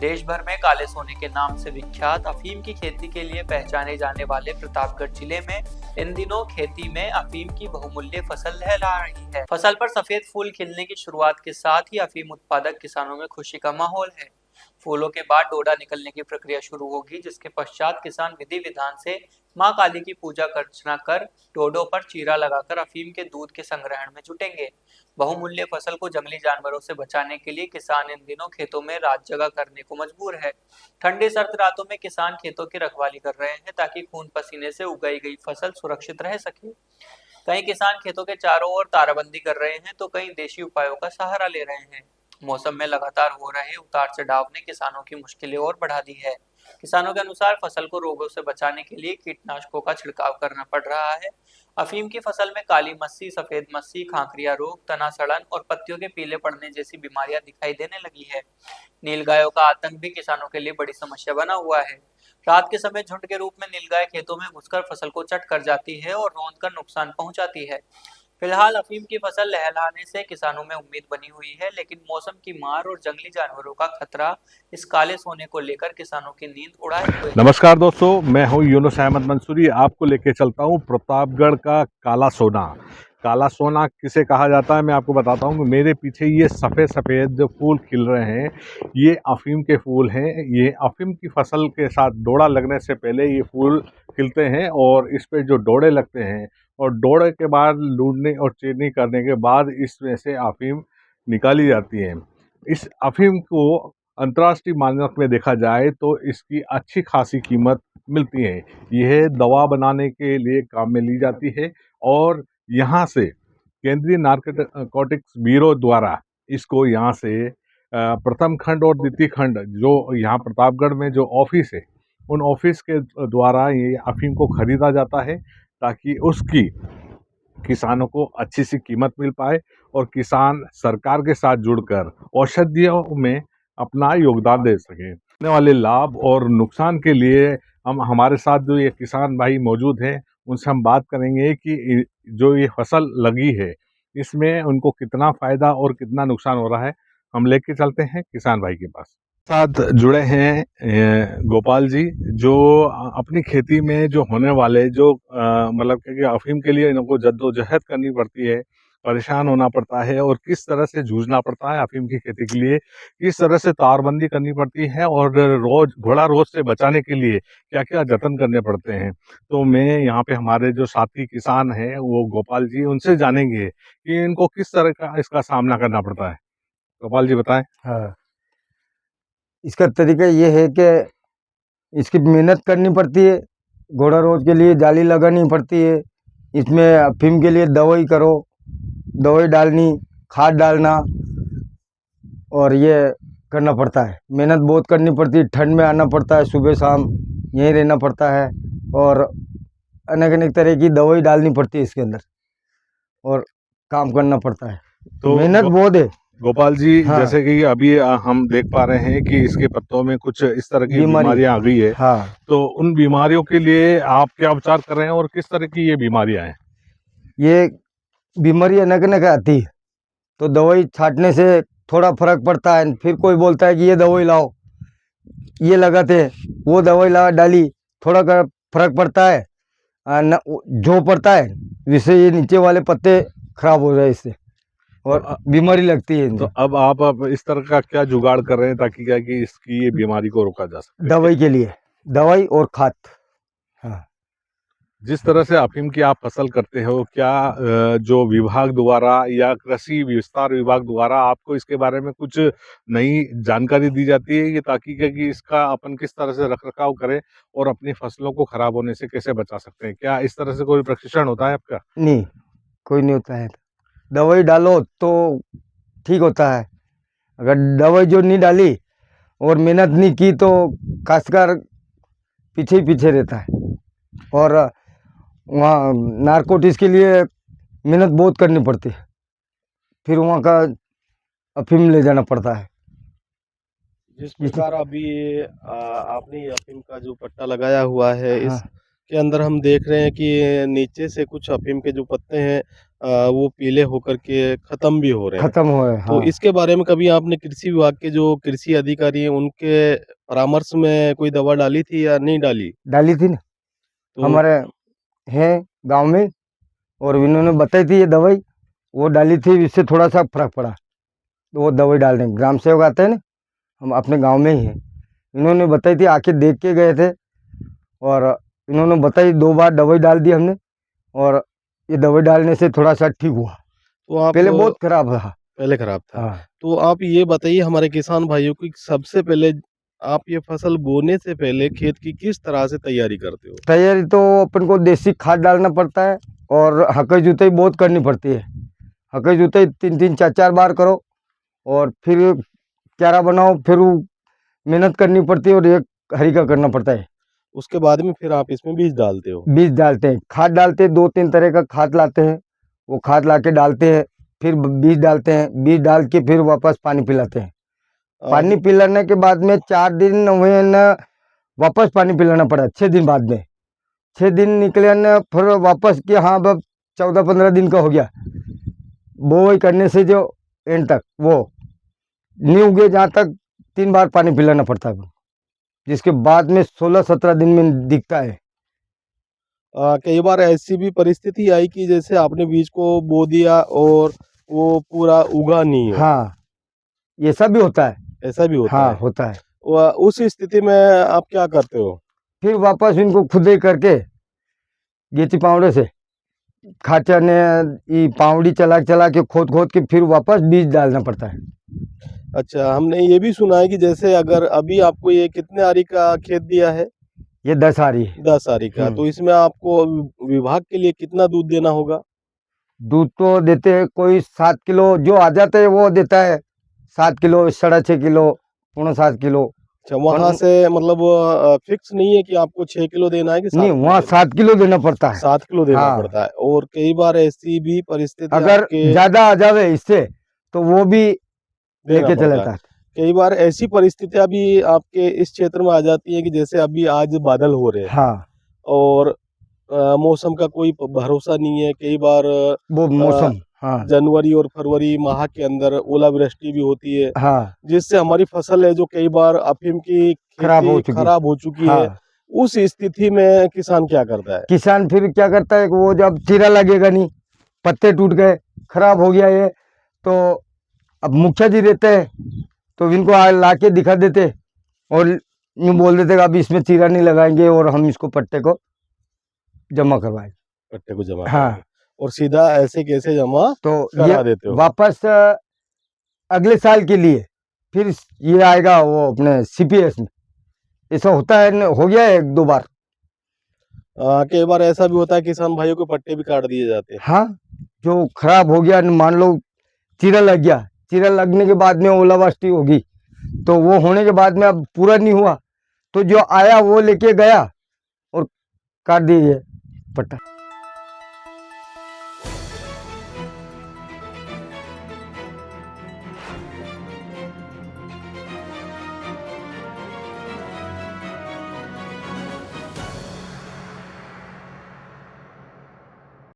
देश भर में काले सोने के नाम से विख्यात अफीम की खेती के लिए पहचाने जाने वाले प्रतापगढ़ जिले में इन दिनों खेती में अफीम की बहुमूल्य फसल लहरा रही है। फसल पर सफेद फूल खिलने की शुरुआत के साथ ही अफीम उत्पादक किसानों में खुशी का माहौल है। फूलों के बाद डोडा निकलने की प्रक्रिया शुरू होगी, जिसके पश्चात किसान विधि विधान से मां काली की पूजा अर्चना कर डोडों पर चीरा लगाकर अफीम के दूध के संग्रहण में जुटेंगे। बहुमूल्य फसल को जंगली जानवरों से बचाने के लिए किसान इन दिनों खेतों में रात जगह करने को मजबूर है। ठंडी सर्द रातों में किसान खेतों की रखवाली कर रहे हैं ताकि खून पसीने से उगाई गई फसल सुरक्षित रह सके। कई किसान खेतों के चारों ओर ताराबंदी कर रहे हैं तो कई देशी उपायों का सहारा ले रहे हैं। मौसम में लगातार हो रहे उतार चढ़ाव ने किसानों की मुश्किलें और बढ़ा दी है। किसानों के अनुसार फसल को रोगों से बचाने के लिए कीटनाशकों का छिड़काव करना पड़ रहा है। अफीम की फसल में काली मस्सी, सफेद मस्सी, खांखरिया रोग, तना सड़न और पत्तियों के पीले पड़ने जैसी बीमारियां दिखाई देने लगी है। नीलगायों का आतंक भी किसानों के लिए बड़ी समस्या बना हुआ है। रात के समय झुंड के रूप में नीलगाय खेतों में घुसकर फसल को चट कर जाती है और रौंद कर नुकसान पहुंचाती है। फिलहाल अफीम की फसल लहलहाने से किसानों में उम्मीद बनी हुई है, लेकिन मौसम की मार और जंगली जानवरों का खतरा इस काले सोने को लेकर किसानों की नींद उड़ाए हुए है। नमस्कार दोस्तों, मैं हूं यूनुस अहमद मंसूरी। आपको लेके चलता हूं प्रतापगढ़ का काला सोना। काला सोना किसे कहा जाता है मैं आपको बताता हूं। मेरे पीछे ये सफ़ेद सफ़ेद जो फूल खिल रहे हैं, ये अफीम के फूल हैं। ये अफीम की फसल के साथ डोड़ा लगने से पहले ये फूल खिलते हैं और इस पे जो डोड़े लगते हैं और डोड़े के बाद लूटने और चीरनी करने के बाद इसमें से अफीम निकाली जाती है। इस अफीम को अंतर्राष्ट्रीय मानक में देखा जाए तो इसकी अच्छी खासी कीमत मिलती है। यह दवा बनाने के लिए काम में ली जाती है और यहाँ से केंद्रीय नारकोटिक्स ब्यूरो द्वारा इसको यहाँ से प्रथम खंड और द्वितीय खंड जो यहाँ प्रतापगढ़ में जो ऑफिस है, उन ऑफिस के द्वारा ये अफीम को खरीदा जाता है ताकि उसकी किसानों को अच्छी सी कीमत मिल पाए और किसान सरकार के साथ जुड़कर औषधियों में अपना योगदान दे सकें। होने वाले लाभ और नुकसान के लिए हम हमारे साथ जो ये किसान भाई मौजूद हैं, उनसे हम बात करेंगे कि जो ये फसल लगी है, इसमें उनको कितना फ़ायदा और कितना नुकसान हो रहा है। हम लेके चलते हैं किसान भाई के पास। साथ जुड़े हैं गोपाल जी, जो अपनी खेती में जो होने वाले जो मतलब कि अफीम के लिए इनको जद्दोजहद करनी पड़ती है, परेशान होना पड़ता है और किस तरह से जूझना पड़ता है अफीम की खेती के लिए, किस तरह से तारबंदी करनी पड़ती है और घोड़ा रोज से बचाने के लिए क्या क्या जतन करने पड़ते हैं। तो मैं यहाँ पे हमारे जो साथी किसान हैं वो गोपाल जी, उनसे जानेंगे कि इनको किस तरह का इसका सामना करना पड़ता है। गोपाल जी बताएं। हाँ, इसका तरीका ये है कि इसकी मेहनत करनी पड़ती है। घोड़ा रोज के लिए जाली लगानी पड़ती है। इसमें अफीम के लिए दवाई करो, दवाई डालनी, खाद डालना और ये करना पड़ता है। मेहनत बहुत करनी पड़ती है। ठंड में आना पड़ता है, सुबह शाम यहीं रहना पड़ता है और अनेक अनेक तरह की दवाई डालनी पड़ती है इसके अंदर और काम करना पड़ता है। तो मेहनत बहुत है। गोपाल जी, हाँ। जैसे कि अभी हम देख पा रहे हैं कि इसके पत्तों में कुछ इस तरह की बीमारी बीमारियां आ गई है। हाँ, तो उन बीमारियों के लिए आप क्या उपचार कर रहे हैं और किस तरह की ये बीमारियां हैं? ये बीमारी अनेक अनेक आती है तो दवाई छाटने से थोड़ा फर्क पड़ता है। फिर कोई बोलता है कि ये दवाई लाओ, ये लगाते हैं, वो दवाई लगा डाली, थोड़ा का फर्क पड़ता है। जो पड़ता है जिससे ये नीचे वाले पत्ते खराब हो जाए इससे और बीमारी लगती है तो इनसे। अब इस तरह का क्या जुगाड़ कर रहे हैं ताकि क्या कि इसकी ये बीमारी को रोका जा सके? दवाई के लिए दवाई और खाद। हाँ, जिस तरह से अफीम की आप फसल करते हो, क्या जो विभाग द्वारा या कृषि विस्तार विभाग द्वारा आपको इसके बारे में कुछ नई जानकारी दी जाती है कि ताकि क्या कि इसका अपन किस तरह से रख रखाव करें और अपनी फसलों को खराब होने से कैसे बचा सकते हैं? क्या इस तरह से कोई प्रशिक्षण होता है आपका? नहीं, कोई नहीं होता है। दवाई डालो तो ठीक होता है। अगर दवाई जो नहीं डाली और मेहनत नहीं की तो काश्तकार पीछे ही पीछे रहता है और वहाँ नारकोटिक्स के लिए मेहनत बहुत करनी पड़ती है। फिर वहाँ का अफीम ले जाना पड़ता है। जिस प्रकार अभी ये आपने ये अफीम का जो पट्टा लगाया हुआ है, हाँ। इस के अंदर हम देख रहे हैं कि नीचे से कुछ अफीम के जो पत्ते हैं वो पीले होकर के खत्म भी हो रहे हैं। खत्म हुए। तो हाँ, इसके बारे में कभी आपने कृषि विभाग के जो कृषि अधिकारी हैं उनके परामर्श में कोई दवा डाली थी या नहीं डाली? डाली थी ना, तो हमारे हैं गांव में, और इन्होंने बताई थी ये दवाई, वो डाली थी, इससे थोड़ा सा फर्क पड़ा, तो वो दवाई डाल दें। ग्राम सेवक आते हैं ना, हम अपने गांव में ही हैं, इन्होंने बताई थी, आके देख के गए थे, और इन्होंने बताई, 2 बार दवाई डाल दी हमने, और ये दवाई डालने से थोड़ा सा ठीक हुआ। तो आप पहले बहुत खराब रहा। पहले खराब था। हाँ, तो आप ये बताइए हमारे किसान भाइयों को कि सबसे पहले आप ये फसल बोने से पहले खेत की किस तरह से तैयारी करते हो? तैयारी तो अपन को देसी खाद डालना पड़ता है, और हकई जुताई बहुत करनी पड़ती है। हकई जुताई 3-3 4-4 बार करो, और फिर क्यारा बनाओ, फिर वो मेहनत करनी पड़ती है, और एक हरी का करना पड़ता है। उसके बाद में फिर आप इसमें बीज डालते हो। बीज डालते हैं, खाद डालते हैं, 2-3 तरह का खाद लाते हैं, वो खाद ला के डालते हैं, फिर बीज डालते हैं, बीज डाल के फिर वापस पानी पिलाते हैं। पानी पिलाने के बाद में 4 दिन हुए न, वापस पानी पिलाना पड़ा 6 दिन बाद में। 6 दिन निकले न, फिर वापस कि हाँ अब 14-15 दिन का हो गया, बोई करने से जो एंड तक वो नहीं उगे, जहाँ तक 3 बार पानी पिलाना पड़ता है, जिसके बाद में 16-17 दिन में दिखता है। कई बार ऐसी भी परिस्थिति आई कि जैसे आपने बीज को बो दिया और वो पूरा उगा नहीं हो, हाँ, ये सब भी होता है। ऐसा भी होता हाँ, है। होता है। उस स्थिति में आप क्या करते हो? फिर वापस इनको खुदाई करके गेची पावड़े से खाचा ने ये पावड़ी चला के खोद के फिर वापस बीज डालना पड़ता है। अच्छा, हमने ये भी सुना है कि जैसे अगर अभी आपको ये कितने आरी का खेत दिया है? ये 10 आ रही है। 10 आरी का। तो इसमें आपको विभाग के लिए कितना दूध देना होगा? दूध तो देते हैं, कोई 7 किलो जो आ जाता है वो देता है, 7 किलो, 6.5 किलो, 7.5 किलो। अच्छा, वहाँ से मतलब फिक्स नहीं है कि आपको 6 किलो देना है कि 7 नहीं, किलो वहाँ देना 7 किलो देना पड़ता है। 7 किलो देना हाँ। पड़ता है। और कई बार ऐसी भी परिस्थिति अगर आपके ज्यादा आ जावे इससे, तो वो भी देना लेके चले पड़ता है। जाता है। कई बार ऐसी परिस्थितियां भी आपके इस क्षेत्र में आ जाती है कि जैसे अभी आज बादल हो रहे हैं हाँ, और मौसम का कोई भरोसा नहीं है। कई बार वो मौसम। हाँ, जनवरी और फरवरी माह के अंदर ओलावृष्टि भी होती है, हाँ, जिससे हमारी फसल है जो कई बार अफीम की खेती खराब हो चुकी है। हाँ। उस स्थिति में किसान क्या करता है? किसान फिर क्या करता है कि वो जब चीरा लगेगा नहीं, पत्ते टूट गए, खराब हो गया ये, तो अब मुखिया जी रहते हैं, तो इनको ला के दिखा देते, और यूँ बोल देते कि अब इसमें चीरा नहीं लगाएंगे, और हम इसको पट्टे को जमा करवाएंगे। पट्टे को जमा हाँ। करके और सीधा ऐसे कैसे जमा तो करा ये देते हो? वापस अगले साल के लिए फिर ये आएगा वो अपने सीपीएस में। ऐसा होता है, हो गया है 1-2 बार। कई बार ऐसा भी होता है किसान भाइयों के पट्टे भी काट दिए जाते हैं। हाँ, जो खराब हो गया, मान लो चीरा लग गया, चीरा लगने के बाद में ओलावृष्टि होगी, तो वो होने के बाद में अब पूरा नहीं हुआ, तो जो आया वो लेके गया और काट दिए पट्टा।